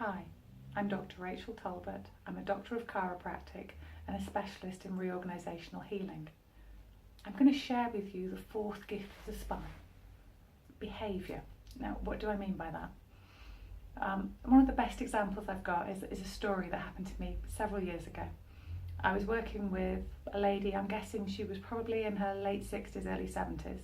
Hi, I'm Dr. Rachel Talbot. I'm a doctor of chiropractic and a specialist in reorganisational healing. I'm going to share with you the fourth gift of the spine, behaviour. Now, what do I mean by that? One of the best examples I've got is a story that happened to me several years ago. I was working with a lady, I'm guessing she was probably in her late 60s, early 70s,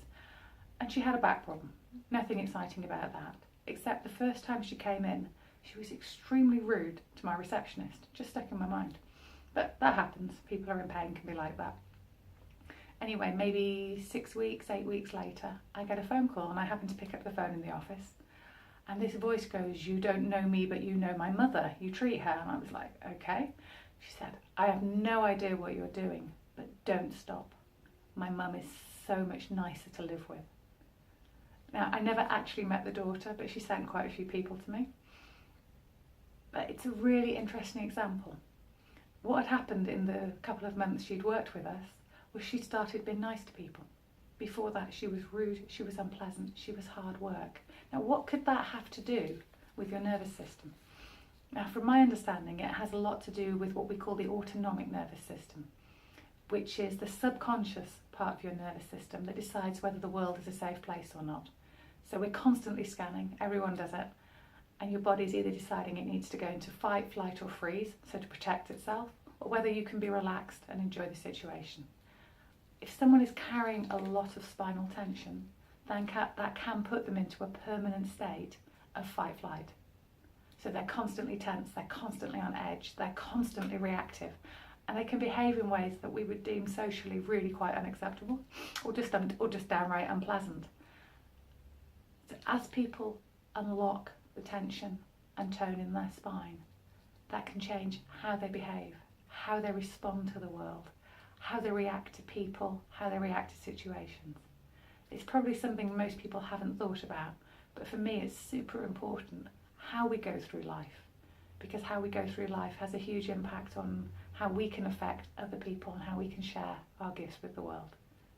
and she had a back problem. Nothing exciting about that, except the first time she came in, she was extremely rude to my receptionist, just stuck in my mind. But that happens, people are in pain, can be like that. Anyway, maybe 6 weeks, 8 weeks later, I get a phone call and I happen to pick up the phone in the office. And this voice goes, "You don't know me, but you know my mother. You treat her." And I was like, okay. She said, "I have no idea what you're doing, but don't stop. My mum is so much nicer to live with." Now, I never actually met the daughter, but she sent quite a few people to me. But it's a really interesting example. What had happened in the couple of months she'd worked with us was she started being nice to people. Before that, she was rude, she was unpleasant, she was hard work. Now, what could that have to do with your nervous system? Now, from my understanding, it has a lot to do with what we call the autonomic nervous system, which is the subconscious part of your nervous system that decides whether the world is a safe place or not. So we're constantly scanning, everyone does it, and your body's either deciding it needs to go into fight, flight or freeze, so to protect itself, or whether you can be relaxed and enjoy the situation. If someone is carrying a lot of spinal tension, then that can put them into a permanent state of fight-flight. So they're constantly tense, they're constantly on edge, they're constantly reactive, and they can behave in ways that we would deem socially really quite unacceptable, or just downright unpleasant. So as people unlock the tension and tone in their spine, that can change how they behave, how they respond to the world, how they react to people, how they react to situations. It's probably something most people haven't thought about, but for me it's super important how we go through life, because how we go through life has a huge impact on how we can affect other people and how we can share our gifts with the world.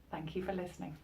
Thank you for listening.